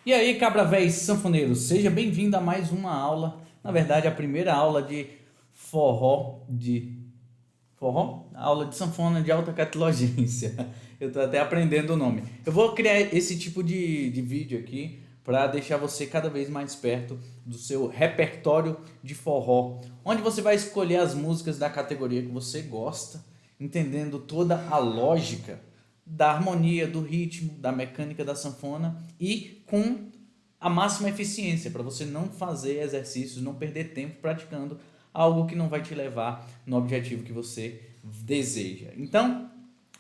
E aí, cabra véi sanfoneiro, seja bem-vindo a mais uma aula. Na verdade, a primeira aula de forró de forró, aula de sanfona de alta catalogência. Eu tô até aprendendo o nome. Eu vou criar esse tipo de vídeo aqui para deixar você cada vez mais perto do seu repertório de forró, onde você vai escolher as músicas da categoria que você gosta, entendendo toda a lógica da harmonia, do ritmo, da mecânica da sanfona e com a máxima eficiência para você não fazer exercícios, não perder tempo praticando algo que não vai te levar no objetivo que você deseja. Então,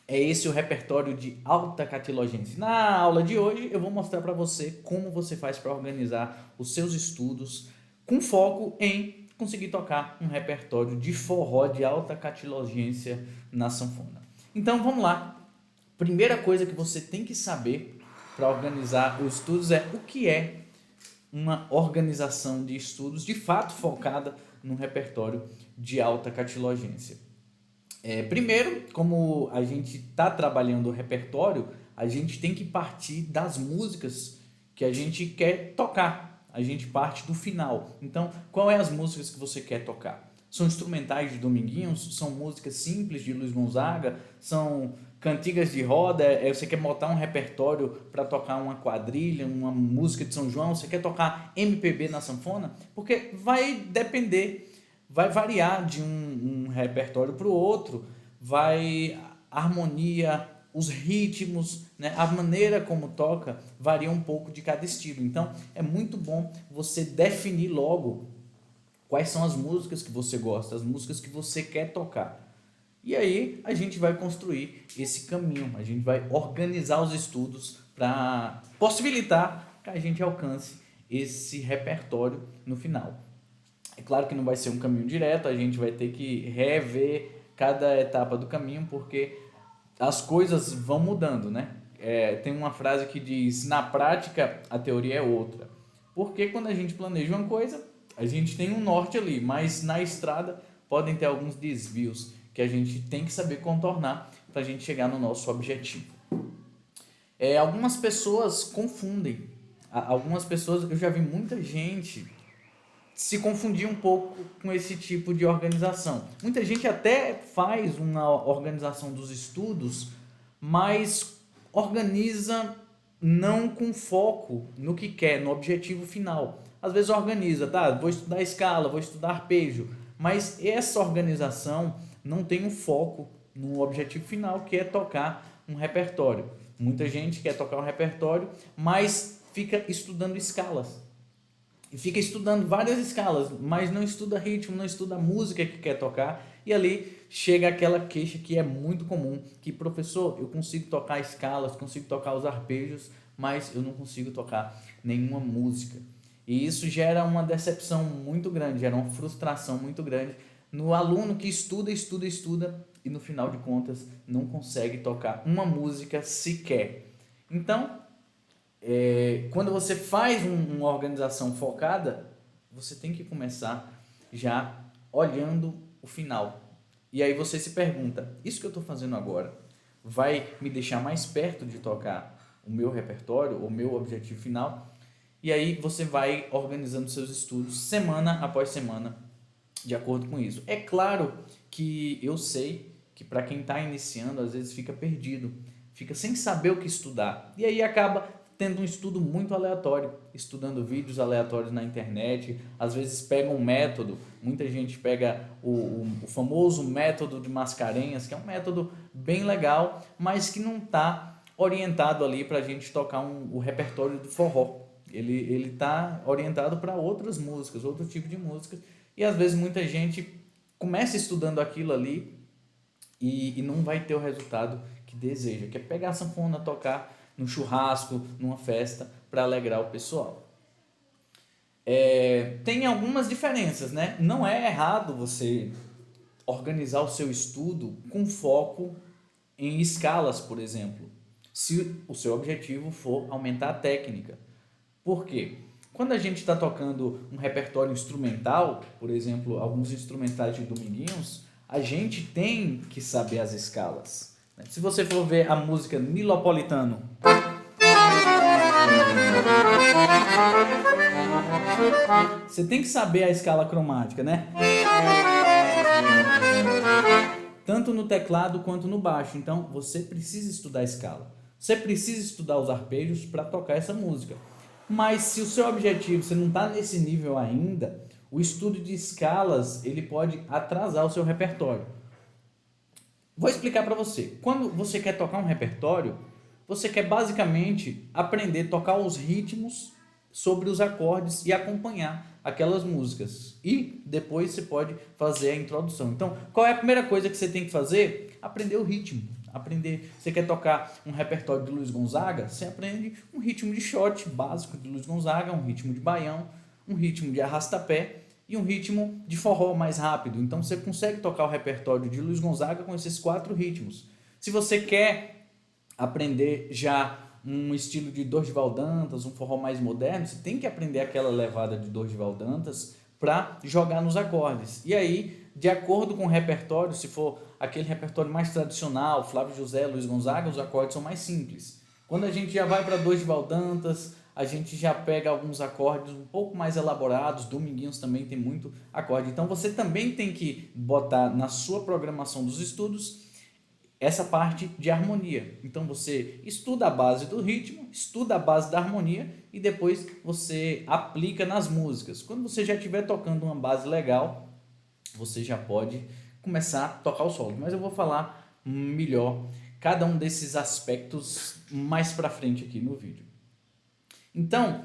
é esse o repertório de alta catilogência. Na aula de hoje, eu vou mostrar para você como você faz para organizar os seus estudos com foco em conseguir tocar um repertório de forró de alta catilogência na sanfona. Então, vamos lá. Primeira coisa que você tem que saber para organizar os estudos é o que é uma organização de estudos de fato focada no repertório de alta catilogência. Primeiro, como a gente está trabalhando o repertório, a gente tem que partir das músicas que a gente quer tocar. A gente parte do final. Então, qual é as músicas que você quer tocar? São instrumentais de Dominguinhos? São músicas simples de Luiz Gonzaga? São cantigas de roda? Você quer montar um repertório para tocar uma quadrilha, uma música de São João? Você quer tocar MPB na sanfona? Porque vai depender, vai variar de um repertório para o outro, vai a harmonia, os ritmos, né, a maneira como toca varia um pouco de cada estilo. Então é muito bom você definir logo quais são as músicas que você gosta, as músicas que você quer tocar. E aí a gente vai construir esse caminho, a gente vai organizar os estudos para possibilitar que a gente alcance esse repertório no final. É claro que não vai ser um caminho direto, a gente vai ter que rever cada etapa do caminho, porque as coisas vão mudando, né? Tem uma frase que diz: na prática, a teoria é outra. Porque quando a gente planeja uma coisa, a gente tem um norte ali, mas na estrada podem ter alguns desvios que a gente tem que saber contornar para a gente chegar no nosso objetivo. Algumas pessoas confundem. Algumas pessoas, eu já vi muita gente se confundir um pouco com esse tipo de organização. Muita gente até faz uma organização dos estudos, mas organiza não com foco no que quer, no objetivo final. Às vezes organiza, tá? Vou estudar escala, vou estudar arpejo, mas essa organização não tem um foco no objetivo final, que é tocar um repertório. Muita gente quer tocar um repertório, mas fica estudando escalas e fica estudando várias escalas, mas não estuda ritmo, não estuda a música que quer tocar, e ali chega aquela queixa que é muito comum, que professor, eu consigo tocar escalas, consigo tocar os arpejos, mas eu não consigo tocar nenhuma música. E isso gera uma decepção muito grande, gera uma frustração muito grande no aluno que estuda, estuda, estuda e no final de contas não consegue tocar uma música sequer. Então, quando você faz uma organização focada, você tem que começar já olhando o final. E aí você se pergunta: isso que eu estou fazendo agora vai me deixar mais perto de tocar o meu repertório, o meu objetivo final? E aí você vai organizando seus estudos semana após semana de acordo com isso. É claro que eu sei que para quem está iniciando, às vezes fica perdido, fica sem saber o que estudar. E aí acaba tendo um estudo muito aleatório, estudando vídeos aleatórios na internet, às vezes pega um método, muita gente pega o famoso método de Mascarenhas, que é um método bem legal, mas que não está orientado ali para a gente tocar o repertório do forró. Ele está orientado para outras músicas, outro tipo de música, e às vezes muita gente começa estudando aquilo ali e não vai ter o resultado que deseja, que é pegar a sanfona, tocar no churrasco, numa festa, para alegrar o pessoal. Tem algumas diferenças, né? Não é errado você organizar o seu estudo com foco em escalas, por exemplo, se o seu objetivo for aumentar a técnica. Por quê? Quando a gente está tocando um repertório instrumental, por exemplo, alguns instrumentais de Dominguinhos, a gente tem que saber as escalas. Se você for ver a música Nilopolitano, Você tem que saber a escala cromática, né? Tanto no teclado quanto no baixo. Então, você precisa estudar a escala. Você precisa estudar os arpejos para tocar essa música. Mas se o seu objetivo, você não está nesse nível ainda, o estudo de escalas, ele pode atrasar o seu repertório. Vou explicar para você. Quando você quer tocar um repertório, você quer basicamente aprender a tocar os ritmos sobre os acordes e acompanhar aquelas músicas. E depois você pode fazer a introdução. Então, qual é a primeira coisa que você tem que fazer? Aprender o ritmo. Aprender. Você quer tocar um repertório de Luiz Gonzaga? Você aprende um ritmo de shot básico de Luiz Gonzaga, um ritmo de baião, um ritmo de arrastapé e um ritmo de forró mais rápido. Então você consegue tocar o repertório de Luiz Gonzaga com esses 4 ritmos. Se você quer aprender já um estilo de Dorival Dantas, um forró mais moderno, você tem que aprender aquela levada de Dorival Dantas para jogar nos acordes. E aí, de acordo com o repertório, se for aquele repertório mais tradicional, Flávio José, Luiz Gonzaga, os acordes são mais simples. Quando a gente já vai para Dorival Dantas, a gente já pega alguns acordes um pouco mais elaborados. Dominguinhos também tem muito acorde. Então você também tem que botar na sua programação dos estudos essa parte de harmonia. Então você estuda a base do ritmo, estuda a base da harmonia e depois você aplica nas músicas. Quando você já estiver tocando uma base legal, você já pode começar a tocar o solo. Mas eu vou falar melhor cada um desses aspectos mais para frente aqui no vídeo. Então,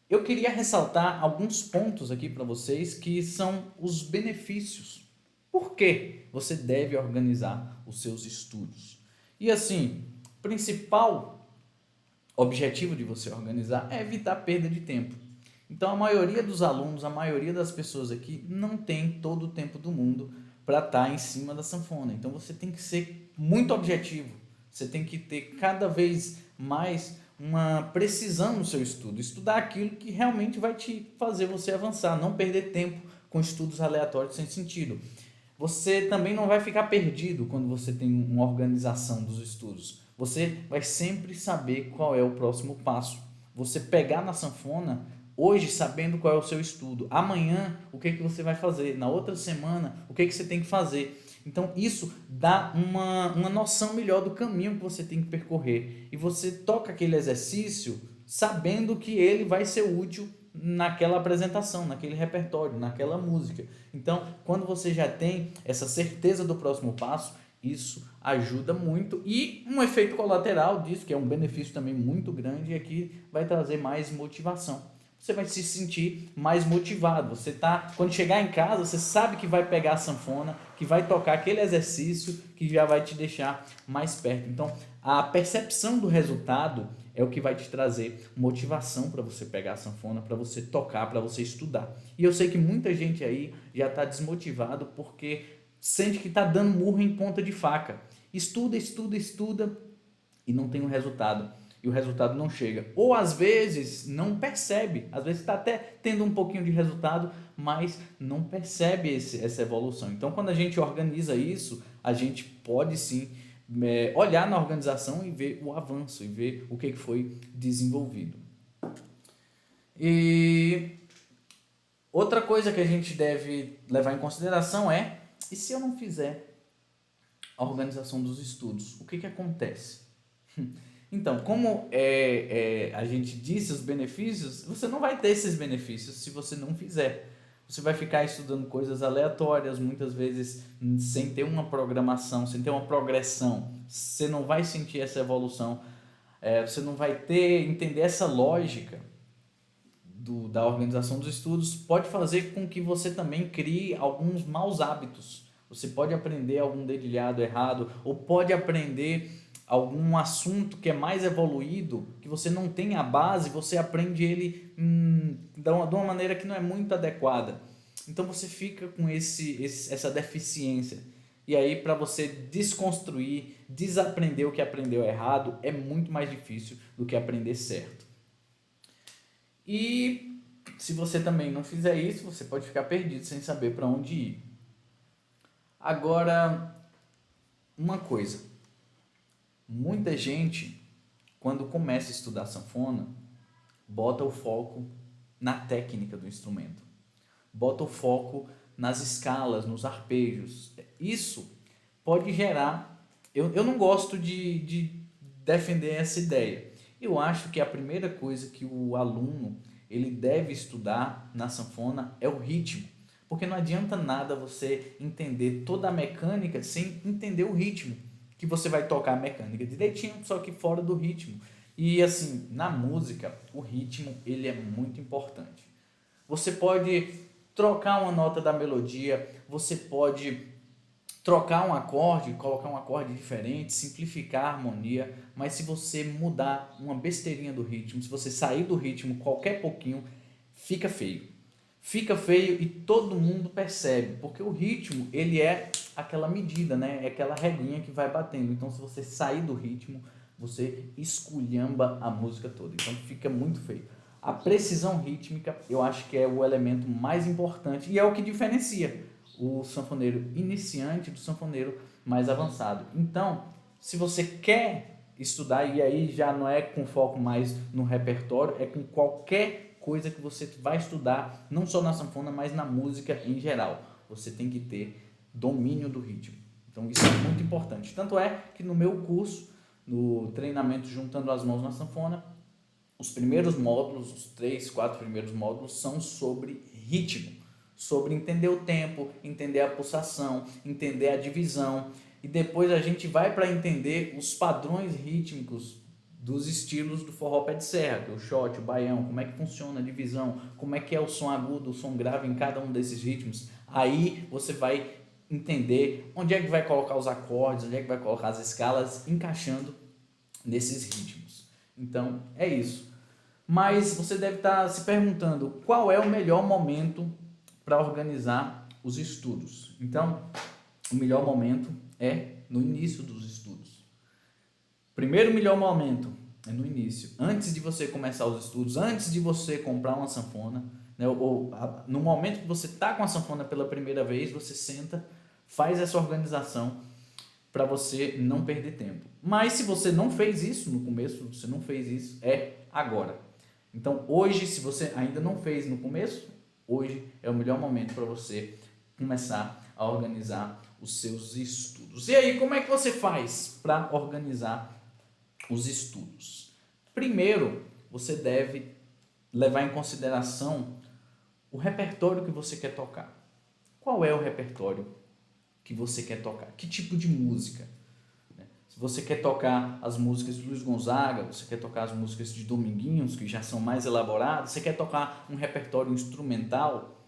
eu queria ressaltar alguns pontos aqui para vocês que são os benefícios. Por que você deve organizar os seus estudos? E assim, o principal objetivo de você organizar é evitar perda de tempo. Então, a maioria dos alunos, a maioria das pessoas aqui não tem todo o tempo do mundo para estar em cima da sanfona. Então, você tem que ser muito objetivo. Você tem que ter cada vez mais uma precisão no seu estudo. Estudar aquilo que realmente vai te fazer você avançar. Não perder tempo com estudos aleatórios sem sentido. Você também não vai ficar perdido quando você tem uma organização dos estudos. Você vai sempre saber qual é o próximo passo. Você pegar na sanfona hoje sabendo qual é o seu estudo. Amanhã, o que você vai fazer. Na outra semana, o que você tem que fazer. Então, isso dá uma noção melhor do caminho que você tem que percorrer. E você toca aquele exercício sabendo que ele vai ser útil naquela apresentação, naquele repertório, naquela música. Então, quando você já tem essa certeza do próximo passo, isso ajuda muito. E um efeito colateral disso, que é um benefício também muito grande, é que vai trazer mais motivação. Você vai se sentir mais motivado. Você tá, quando chegar em casa, você sabe que vai pegar a sanfona, que vai tocar aquele exercício que já vai te deixar mais perto. Então, a percepção do resultado é o que vai te trazer motivação para você pegar a sanfona, para você tocar, para você estudar. E eu sei que muita gente aí já está desmotivado porque sente que está dando murro em ponta de faca. Estuda e não tem um resultado. E o resultado não chega. Ou às vezes não percebe. Às vezes está até tendo um pouquinho de resultado, mas não percebe essa evolução. Então, quando a gente organiza isso, a gente pode sim olhar na organização e ver o avanço, e ver o que foi desenvolvido. E outra coisa que a gente deve levar em consideração é, e se eu não fizer a organização dos estudos, o que acontece? Então, como a gente disse os benefícios, você não vai ter esses benefícios se você não fizer. Você vai ficar estudando coisas aleatórias, muitas vezes sem ter uma programação, sem ter uma progressão. Você não vai sentir essa evolução, você não vai entender essa lógica da organização dos estudos. Pode fazer com que você também crie alguns maus hábitos. Você pode aprender algum dedilhado errado, ou pode aprender algum assunto que é mais evoluído, que você não tem a base, você aprende ele de uma maneira que não é muito adequada. Então você fica com essa deficiência. E aí, para você desconstruir, desaprender o que aprendeu errado, é muito mais difícil do que aprender certo. E se você também não fizer isso, você pode ficar perdido sem saber para onde ir. Agora, uma coisa. Muita gente, quando começa a estudar sanfona, bota o foco na técnica do instrumento, bota o foco nas escalas, nos arpejos. Isso pode gerar... Eu não gosto de defender essa ideia. Eu acho que a primeira coisa que o aluno ele deve estudar na sanfona é o ritmo. Porque não adianta nada você entender toda a mecânica sem entender o ritmo. Que você vai tocar a mecânica direitinho, só que fora do ritmo. E assim, na música, o ritmo ele é muito importante. Você pode trocar uma nota da melodia, você pode trocar um acorde, colocar um acorde diferente, simplificar a harmonia, mas se você mudar uma besteirinha do ritmo, se você sair do ritmo qualquer pouquinho, fica feio. Fica feio e todo mundo percebe, porque o ritmo, ele é aquela medida, né? É aquela regrinha que vai batendo. Então, se você sair do ritmo, você esculhamba a música toda. Então, fica muito feio. A precisão rítmica, eu acho que é o elemento mais importante e é o que diferencia o sanfoneiro iniciante do sanfoneiro mais avançado. Então, se você quer estudar, e aí já não é com foco mais no repertório, é com qualquer coisa que você vai estudar, não só na sanfona, mas na música em geral. Você tem que ter domínio do ritmo. Então, isso é muito importante. Tanto é que no meu curso, no treinamento Juntando as Mãos na Sanfona, os primeiros módulos, os 3, 4 primeiros módulos são sobre ritmo, sobre entender o tempo, entender a pulsação, entender a divisão, e depois a gente vai para entender os padrões rítmicos dos estilos do forró pé de serra, que é o shot, o baião, como é que funciona a divisão, como é que é o som agudo, o som grave em cada um desses ritmos. Aí você vai entender onde é que vai colocar os acordes, onde é que vai colocar as escalas, encaixando nesses ritmos. Então, é isso. Mas você deve estar se perguntando qual é o melhor momento para organizar os estudos. Então, o melhor momento é no início dos estudos. Primeiro melhor momento é no início, antes de você começar os estudos, antes de você comprar uma sanfona, né, no momento que você está com a sanfona pela primeira vez, você senta, faz essa organização para você não perder tempo. Mas se você não fez isso no começo, você não fez isso, é agora. Então, hoje, se você ainda não fez no começo, hoje é o melhor momento para você começar a organizar os seus estudos. E aí, como é que você faz para organizar os estudos? Primeiro, você deve levar em consideração o repertório que você quer tocar. Qual é o repertório que você quer tocar? Que tipo de música? Se você quer tocar as músicas de Luiz Gonzaga, você quer tocar as músicas de Dominguinhos, que já são mais elaboradas, você quer tocar um repertório instrumental,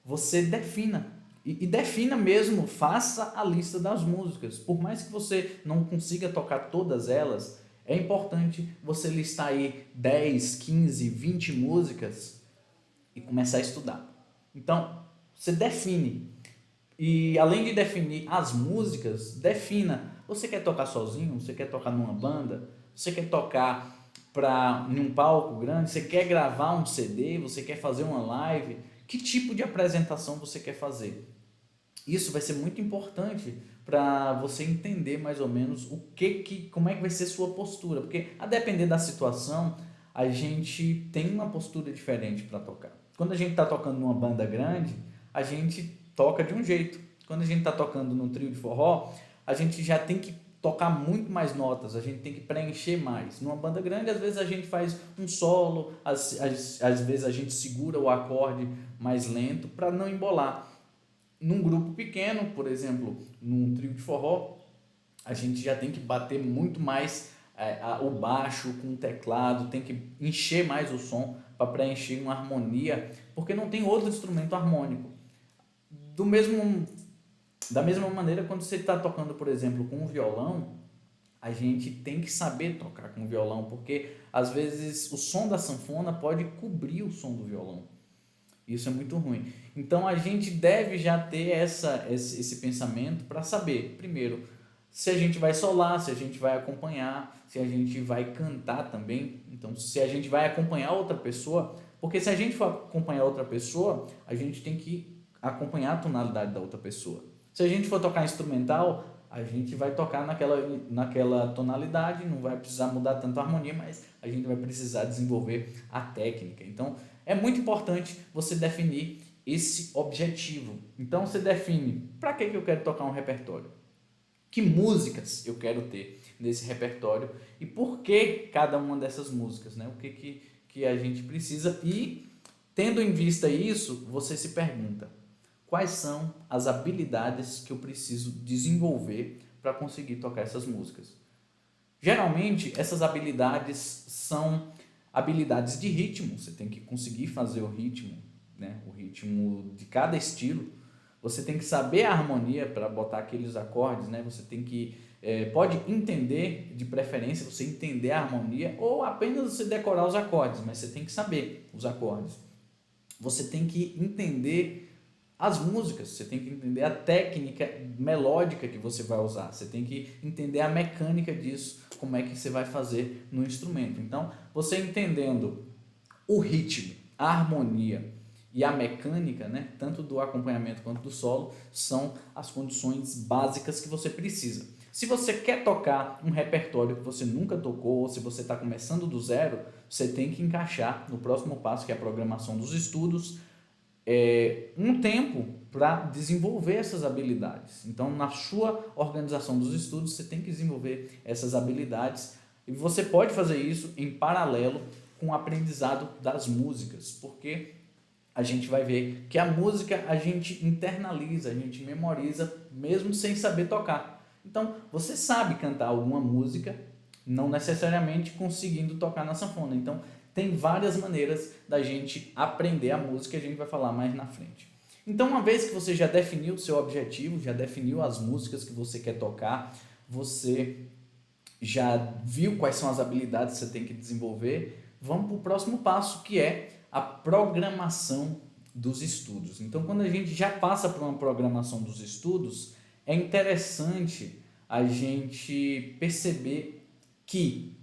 você defina. E defina mesmo, faça a lista das músicas. Por mais que você não consiga tocar todas elas, é importante você listar aí 10, 15, 20 músicas e começar a estudar. Então, você define. E além de definir as músicas, defina. Você quer tocar sozinho? Você quer tocar numa banda? Você quer tocar em um palco grande? Você quer gravar um CD? Você quer fazer uma live? Que tipo de apresentação você quer fazer? Isso vai ser muito importante para você entender mais ou menos como é que vai ser sua postura. Porque a depender da situação, a gente tem uma postura diferente para tocar. Quando a gente está tocando numa banda grande, a gente toca de um jeito. Quando a gente está tocando num trio de forró, a gente já tem que tocar muito mais notas, a gente tem que preencher mais. Numa banda grande, às vezes a gente faz um solo, às vezes a gente segura o acorde mais lento para não embolar. Num grupo pequeno, por exemplo, num trio de forró, a gente já tem que bater muito mais o baixo com o teclado, tem que encher mais o som para preencher uma harmonia, porque não tem outro instrumento harmônico. Da mesma maneira, quando você está tocando, por exemplo, com um violão, a gente tem que saber tocar com o violão, porque às vezes o som da sanfona pode cobrir o som do violão. Isso é muito ruim. Então a gente deve já ter esse pensamento para saber, primeiro, se a gente vai solar, se a gente vai acompanhar, se a gente vai cantar também. Então, se a gente vai acompanhar outra pessoa, porque se a gente for acompanhar outra pessoa, a gente tem que acompanhar a tonalidade da outra pessoa. Se a gente for tocar instrumental, a gente vai tocar naquela tonalidade, não vai precisar mudar tanto a harmonia, mas a gente vai precisar desenvolver a técnica. Então, é muito importante você definir esse objetivo. Então, você define para que eu quero tocar um repertório, que músicas eu quero ter nesse repertório e por que cada uma dessas músicas, né? O que a gente precisa e, tendo em vista isso, você se pergunta: quais são as habilidades que eu preciso desenvolver para conseguir tocar essas músicas? Geralmente, essas habilidades são habilidades de ritmo. Você tem que conseguir fazer o ritmo, né? O ritmo de cada estilo. Você tem que saber a harmonia para botar aqueles acordes, né? Você tem que pode entender, de preferência, você entender a harmonia ou apenas você decorar os acordes, mas você tem que saber os acordes. Você tem que entender as músicas, você tem que entender a técnica melódica que você vai usar, você tem que entender a mecânica disso, como é que você vai fazer no instrumento. Então, você entendendo o ritmo, a harmonia e a mecânica, né, tanto do acompanhamento quanto do solo, são as condições básicas que você precisa. Se você quer tocar um repertório que você nunca tocou, ou se você está começando do zero, você tem que encaixar no próximo passo, que é a programação dos estudos, um tempo para desenvolver essas habilidades. Então, na sua organização dos estudos, você tem que desenvolver essas habilidades e você pode fazer isso em paralelo com o aprendizado das músicas, porque a gente vai ver que a música a gente internaliza, a gente memoriza mesmo sem saber tocar. Então, você sabe cantar alguma música, não necessariamente conseguindo tocar na sanfona. Então, tem várias maneiras da gente aprender a música, a gente vai falar mais na frente. Então, uma vez que você já definiu o seu objetivo, já definiu as músicas que você quer tocar, você já viu quais são as habilidades que você tem que desenvolver, vamos para o próximo passo, que é a programação dos estudos. Então, quando a gente já passa por uma programação dos estudos, é interessante a gente perceber que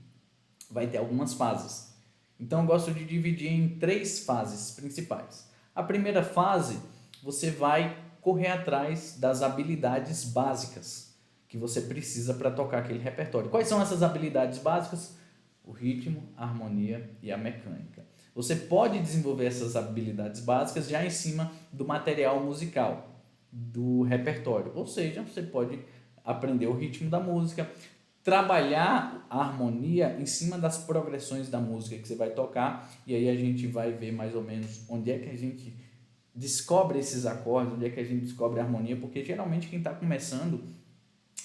vai ter algumas fases. Então, eu gosto de dividir em 3 fases principais. A primeira fase, você vai correr atrás das habilidades básicas que você precisa para tocar aquele repertório. Quais são essas habilidades básicas? O ritmo, a harmonia e a mecânica. Você pode desenvolver essas habilidades básicas já em cima do material musical, do repertório. Ou seja, você pode aprender o ritmo da música, trabalhar a harmonia em cima das progressões da música que você vai tocar, e aí a gente vai ver mais ou menos onde é que a gente descobre esses acordes, onde é que a gente descobre a harmonia, porque geralmente quem está começando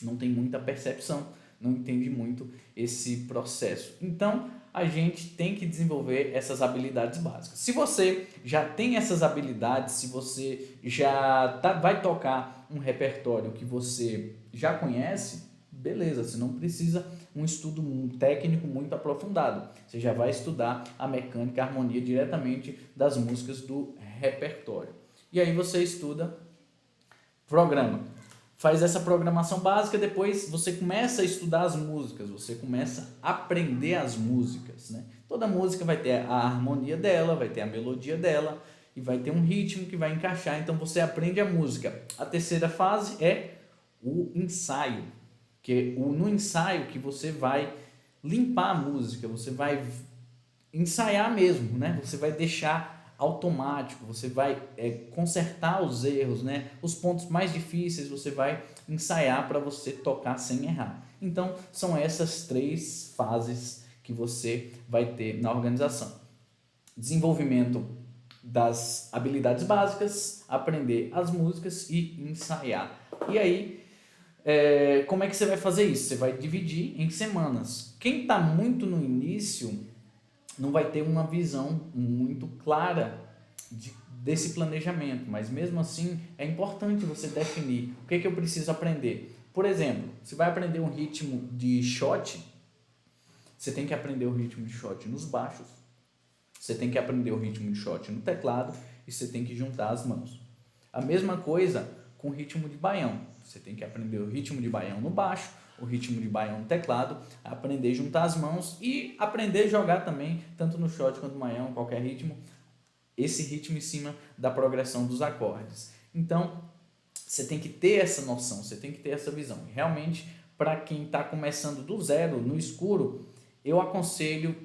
não tem muita percepção, não entende muito esse processo. Então, a gente tem que desenvolver essas habilidades básicas. Se você já tem essas habilidades, se você já vai tocar um repertório que você já conhece, beleza, você não precisa um estudo técnico muito aprofundado. Você já vai estudar a mecânica, a harmonia diretamente das músicas do repertório. E aí você estuda, programa. Faz essa programação básica, depois você começa a estudar as músicas, você começa a aprender as músicas, né? Toda música vai ter a harmonia dela, vai ter a melodia dela e vai ter um ritmo que vai encaixar, então você aprende a música. A terceira fase é o ensaio, que é no ensaio que você vai limpar a música, você vai ensaiar mesmo, né? Você vai deixar automático, você vai consertar os erros, né? Os pontos mais difíceis você vai ensaiar para você tocar sem errar. Então, são essas 3 fases que você vai ter na organização. Desenvolvimento das habilidades básicas, aprender as músicas e ensaiar. E aí, como é que você vai fazer isso? Você vai dividir em semanas. Quem está muito no início não vai ter uma visão muito clara desse planejamento, mas mesmo assim é importante você definir o que eu preciso aprender. Por exemplo, você vai aprender um ritmo de shot, você tem que aprender o ritmo de shot nos baixos, você tem que aprender o ritmo de shot no teclado e você tem que juntar as mãos. A mesma coisa com o ritmo de baião, você tem que aprender o ritmo de baião no baixo, o ritmo de baião no teclado, aprender a juntar as mãos e aprender a jogar também, tanto no shot quanto no baião, qualquer ritmo, esse ritmo em cima da progressão dos acordes. Então, você tem que ter essa noção, você tem que ter essa visão. Realmente, para quem está começando do zero, no escuro, eu aconselho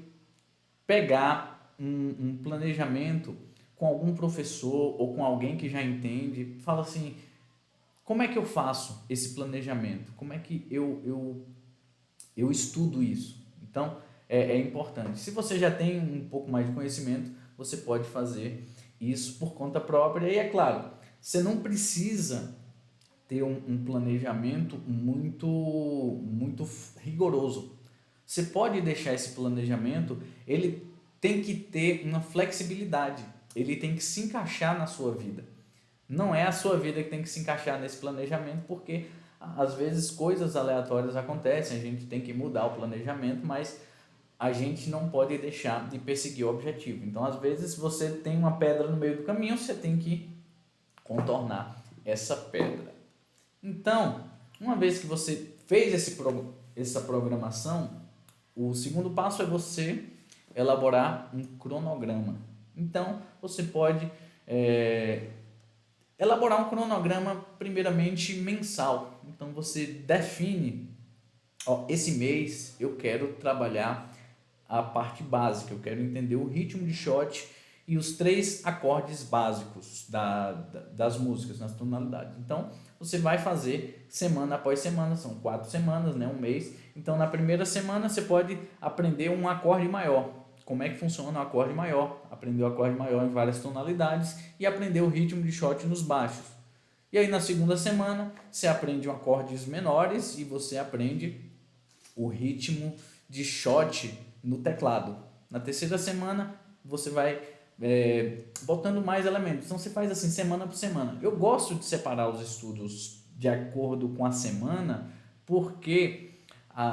pegar um planejamento com algum professor ou com alguém que já entende. Fala assim, como é que eu faço esse planejamento? Como é que eu estudo isso? Então, é importante. Se você já tem um pouco mais de conhecimento, você pode fazer isso por conta própria. E é claro, você não precisa ter um planejamento muito rigoroso. Você pode deixar esse planejamento, ele tem que ter uma flexibilidade, ele tem que se encaixar na sua vida. Não é a sua vida que tem que se encaixar nesse planejamento, porque às vezes coisas aleatórias acontecem, a gente tem que mudar o planejamento, mas a gente não pode deixar de perseguir o objetivo. Então, às vezes, você tem uma pedra no meio do caminho, você tem que contornar essa pedra. Então, uma vez que você fez essa programação, o segundo passo é você elaborar um cronograma. Então, você pode elaborar um cronograma primeiramente mensal. Então, você define, esse mês eu quero trabalhar a parte básica, eu quero entender o ritmo de shot e os 3 acordes básicos das músicas, nas tonalidades. Então, você vai fazer semana após semana, são 4 semanas, né, um mês. Então, na primeira semana, você pode aprender um acorde maior. Como é que funciona o acorde maior? Aprender o acorde maior em várias tonalidades e aprender o ritmo de shot nos baixos. E aí, na segunda semana, você aprende acordes menores e você aprende o ritmo de shot no teclado. Na terceira semana, você vai botando mais elementos. Então, você faz assim, semana por semana. Eu gosto de separar os estudos de acordo com a semana, porque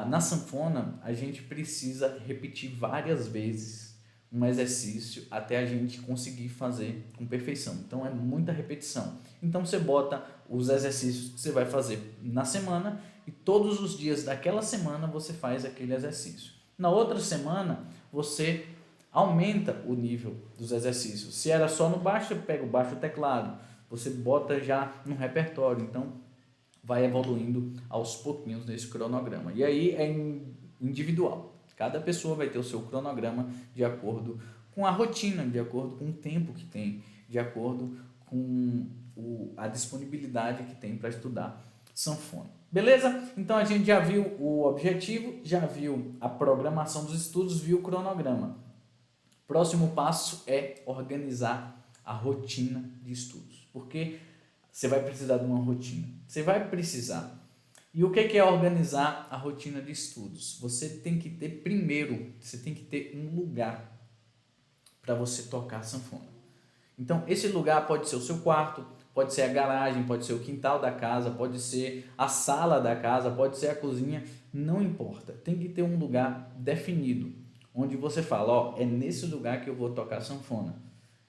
na sanfona a gente precisa repetir várias vezes um exercício até a gente conseguir fazer com perfeição. Então, é muita repetição. Então, você bota os exercícios que você vai fazer na semana e todos os dias daquela semana você faz aquele exercício. Na outra semana, você aumenta o nível dos exercícios. Se era só no baixo, você pega o baixo teclado, você bota já no repertório. Então, vai evoluindo aos pouquinhos nesse cronograma. E aí é individual. Cada pessoa vai ter o seu cronograma de acordo com a rotina, de acordo com o tempo que tem, de acordo com a disponibilidade que tem para estudar sanfona. Beleza? Então a gente já viu o objetivo, já viu a programação dos estudos, viu o cronograma. Próximo passo é organizar a rotina de estudos, porque você vai precisar de uma rotina. Você vai precisar. E o que é organizar a rotina de estudos? Você tem que ter, primeiro, você tem que ter um lugar para você tocar sanfona. Então, esse lugar pode ser o seu quarto, pode ser a garagem, pode ser o quintal da casa, pode ser a sala da casa, pode ser a cozinha, não importa. Tem que ter um lugar definido, onde você fala, é nesse lugar que eu vou tocar sanfona.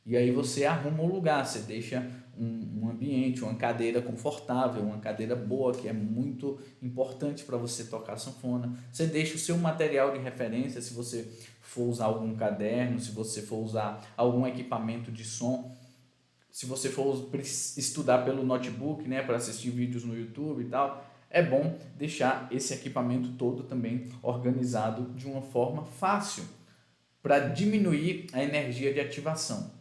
E aí você arruma o lugar, você deixa um ambiente, uma cadeira confortável, uma cadeira boa, que é muito importante para você tocar sanfona. Você deixa o seu material de referência, se você for usar algum caderno, se você for usar algum equipamento de som, se você for estudar pelo notebook, né, para assistir vídeos no YouTube e tal, é bom deixar esse equipamento todo também organizado de uma forma fácil, para diminuir a energia de ativação.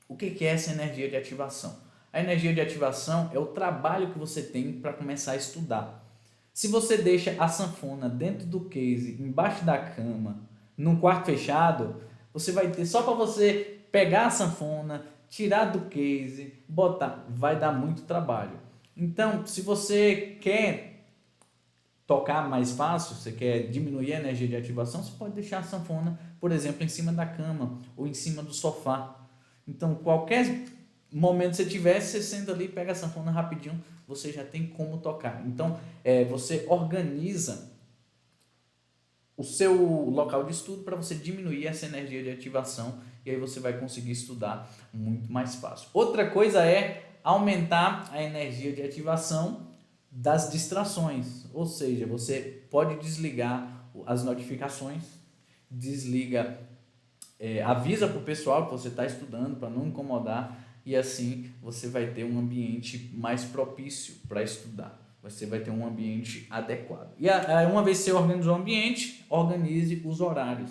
O que é essa energia de ativação? A energia de ativação é o trabalho que você tem para começar a estudar. Se você deixa a sanfona dentro do case, embaixo da cama, num quarto fechado, você vai ter só para você pegar a sanfona, tirar do case, botar, vai dar muito trabalho. Então, se você quer tocar mais fácil, você quer diminuir a energia de ativação, você pode deixar a sanfona, por exemplo, em cima da cama ou em cima do sofá. Então, qualquer momento que você tiver, você senta ali, pega a sanfona rapidinho, você já tem como tocar. Então, você organiza o seu local de estudo para você diminuir essa energia de ativação e aí você vai conseguir estudar muito mais fácil. Outra coisa é aumentar a energia de ativação das distrações, ou seja, você pode desligar as notificações, desliga, avisa para o pessoal que você está estudando para não incomodar, e assim você vai ter um ambiente mais propício para estudar. Você vai ter um ambiente adequado. E uma vez que você organizou o ambiente, organize os horários.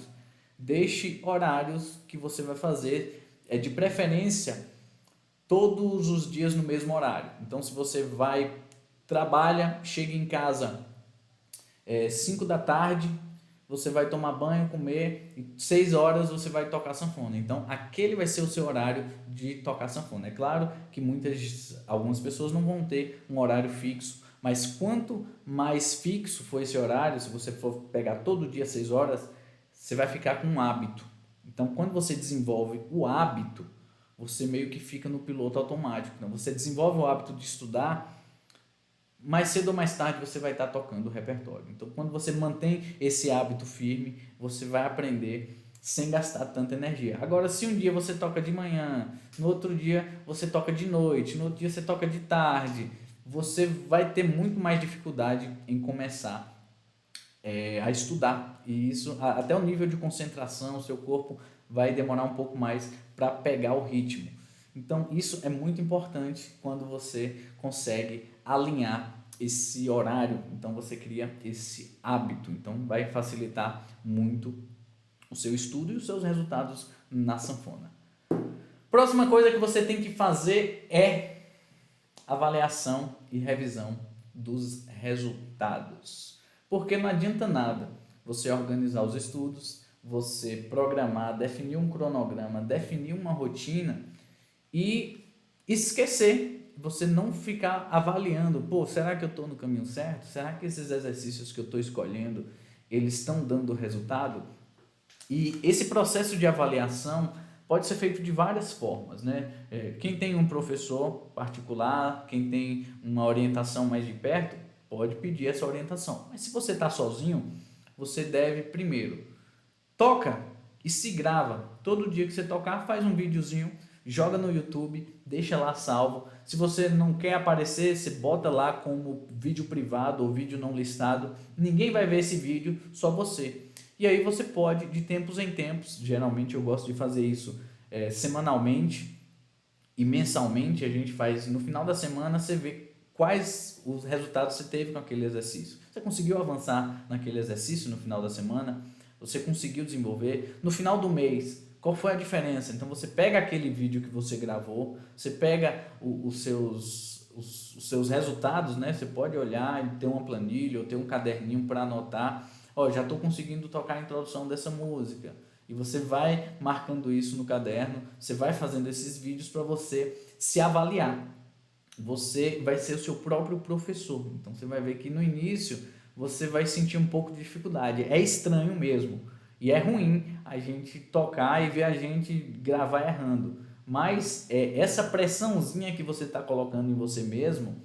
Deixe horários que você vai fazer, de preferência, todos os dias no mesmo horário. Então, se você trabalha, chega em casa 5 da tarde, você vai tomar banho, comer, e 6 horas você vai tocar sanfona. Então, aquele vai ser o seu horário de tocar sanfona. É claro que algumas pessoas não vão ter um horário fixo, mas quanto mais fixo for esse horário, se você for pegar todo dia 6 horas, você vai ficar com um hábito. Então, quando você desenvolve o hábito, você meio que fica no piloto automático. Então, você desenvolve o hábito de estudar, mais cedo ou mais tarde você vai estar tocando o repertório. Então, quando você mantém esse hábito firme, você vai aprender sem gastar tanta energia. Agora, se um dia você toca de manhã, no outro dia você toca de noite, no outro dia você toca de tarde, você vai ter muito mais dificuldade em começar a estudar. E isso, até o nível de concentração, o seu corpo vai demorar um pouco mais para pegar o ritmo. Então, isso é muito importante quando você consegue alinhar esse horário. Então, você cria esse hábito. Então, vai facilitar muito o seu estudo e os seus resultados na sanfona. Próxima coisa que você tem que fazer é avaliação e revisão dos resultados. Porque não adianta nada você organizar os estudos, você programar, definir um cronograma, definir uma rotina e esquecer, você não ficar avaliando, será que eu estou no caminho certo? Será que esses exercícios que eu estou escolhendo, eles estão dando resultado? E esse processo de avaliação pode ser feito de várias formas, né? Quem tem um professor particular, quem tem uma orientação mais de perto, pode pedir essa orientação. Mas se você está sozinho, você deve primeiro, toca e se grava. Todo dia que você tocar, faz um videozinho, joga no YouTube, deixa lá salvo. Se você não quer aparecer, você bota lá como vídeo privado ou vídeo não listado. Ninguém vai ver esse vídeo, só você. E aí você pode, de tempos em tempos, geralmente eu gosto de fazer isso semanalmente e mensalmente, a gente faz no final da semana, você vê quais os resultados você teve com aquele exercício. Você conseguiu avançar naquele exercício no final da semana? Você conseguiu desenvolver? No final do mês, qual foi a diferença? Então você pega aquele vídeo que você gravou, você pega os seus resultados, né? Você pode olhar e ter uma planilha ou ter um caderninho para anotar. Já estou conseguindo tocar a introdução dessa música. E você vai marcando isso no caderno, você vai fazendo esses vídeos para você se avaliar. Você vai ser o seu próprio professor. Então você vai ver que no início você vai sentir um pouco de dificuldade. É estranho mesmo. E é ruim a gente tocar e ver a gente gravar errando. Mas essa pressãozinha que você está colocando em você mesmo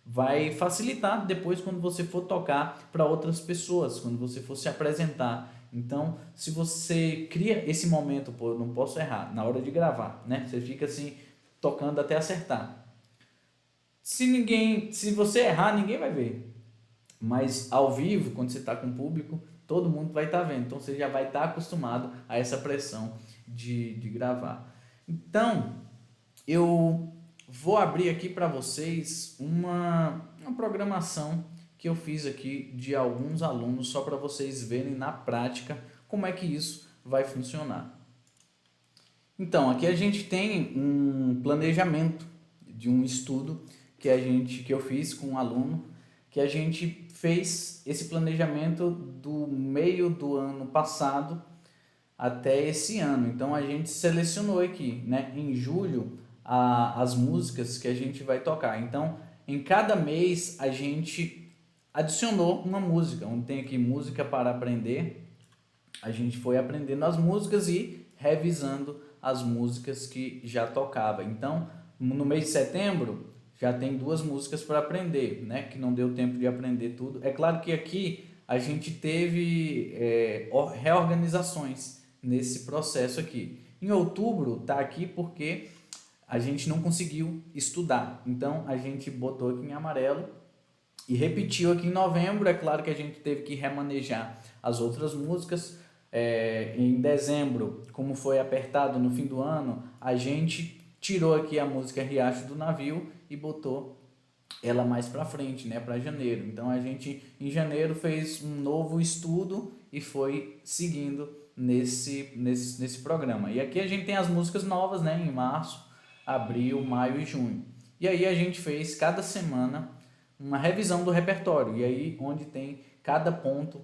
vai facilitar depois quando você for tocar para outras pessoas, quando você for se apresentar. Então, se você cria esse momento, eu não posso errar, na hora de gravar, né? Você fica assim, tocando até acertar. Se você errar, ninguém vai ver. Mas ao vivo, quando você está com o público, todo mundo vai estar vendo. Então, você já vai estar acostumado a essa pressão de gravar. Então, eu vou abrir aqui para vocês uma programação que eu fiz aqui de alguns alunos, só para vocês verem na prática como é que isso vai funcionar. Então, aqui a gente tem um planejamento de um estudo que eu fiz com um aluno, que a gente fez esse planejamento do meio do ano passado até esse ano. Então, a gente selecionou aqui, né, em julho, as músicas que a gente vai tocar. Então, em cada mês a gente adicionou uma música, onde tem aqui música para aprender. A gente foi aprendendo as músicas e revisando as músicas que já tocava. Então, no mês de setembro já tem 2 músicas para aprender, né, que não deu tempo de aprender tudo. É claro que aqui a gente teve reorganizações nesse processo aqui. Em outubro tá aqui porque a gente não conseguiu estudar, então a gente botou aqui em amarelo e repetiu aqui em novembro. É claro que a gente teve que remanejar as outras músicas. Em dezembro, como foi apertado no fim do ano, a gente tirou aqui a música Riacho do Navio e botou ela mais para frente, né, para janeiro. Então a gente em janeiro fez um novo estudo e foi seguindo nesse programa. E aqui a gente tem as músicas novas, né, em março, abril, maio e junho. E aí a gente fez cada semana uma revisão do repertório, e aí onde tem cada ponto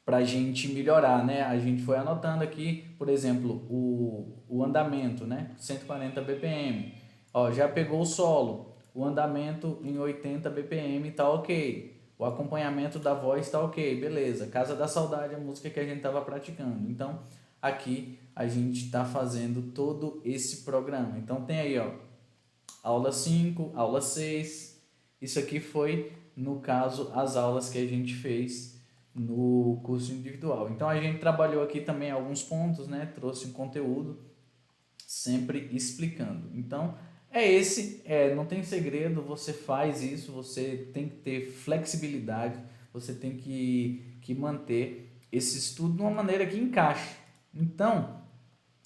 para a gente melhorar, né? A gente foi anotando aqui, por exemplo, o andamento, né? 140 BPM. Ó, já pegou o solo, o andamento em 80 BPM tá ok. O acompanhamento da voz tá ok, beleza. Casa da Saudade, a música que a gente estava praticando. Então, aqui a gente está fazendo todo esse programa. Então, tem aí, ó, aula 5, aula 6. Isso aqui foi, no caso, as aulas que a gente fez no curso individual. Então, a gente trabalhou aqui também alguns pontos, né? Trouxe um conteúdo, sempre explicando. Então, não tem segredo, você faz isso, você tem que ter flexibilidade, você tem que manter esse estudo de uma maneira que encaixe. Então,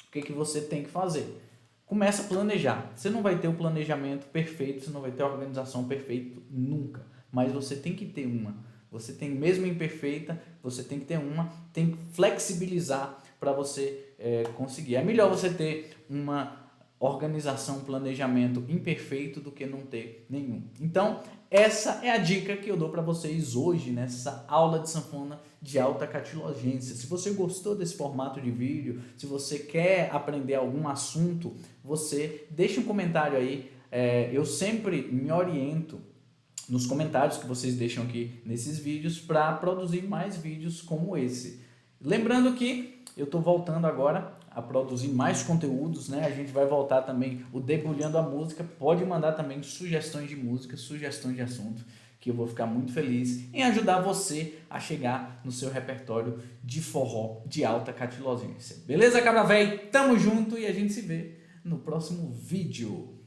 o que você tem que fazer? Começa a planejar. Você não vai ter o planejamento perfeito, você não vai ter a organização perfeita nunca, mas você tem que ter uma. Você tem, mesmo imperfeita, você tem que ter uma, tem que flexibilizar para você conseguir. É melhor você ter uma organização, planejamento imperfeito do que não ter nenhum. Então, essa é a dica que eu dou para vocês hoje nessa aula de sanfona de alta catilogência. Se você gostou desse formato de vídeo, se você quer aprender algum assunto, você deixa um comentário aí. Eu sempre me oriento nos comentários que vocês deixam aqui nesses vídeos para produzir mais vídeos como esse. Lembrando que eu estou voltando agora a produzir mais conteúdos, né? A gente vai voltar também o Debulhando a Música. Pode mandar também sugestões de música, sugestões de assunto, que eu vou ficar muito feliz em ajudar você a chegar no seu repertório de forró de alta catilogência. Beleza, cabra véi? Tamo junto e a gente se vê no próximo vídeo.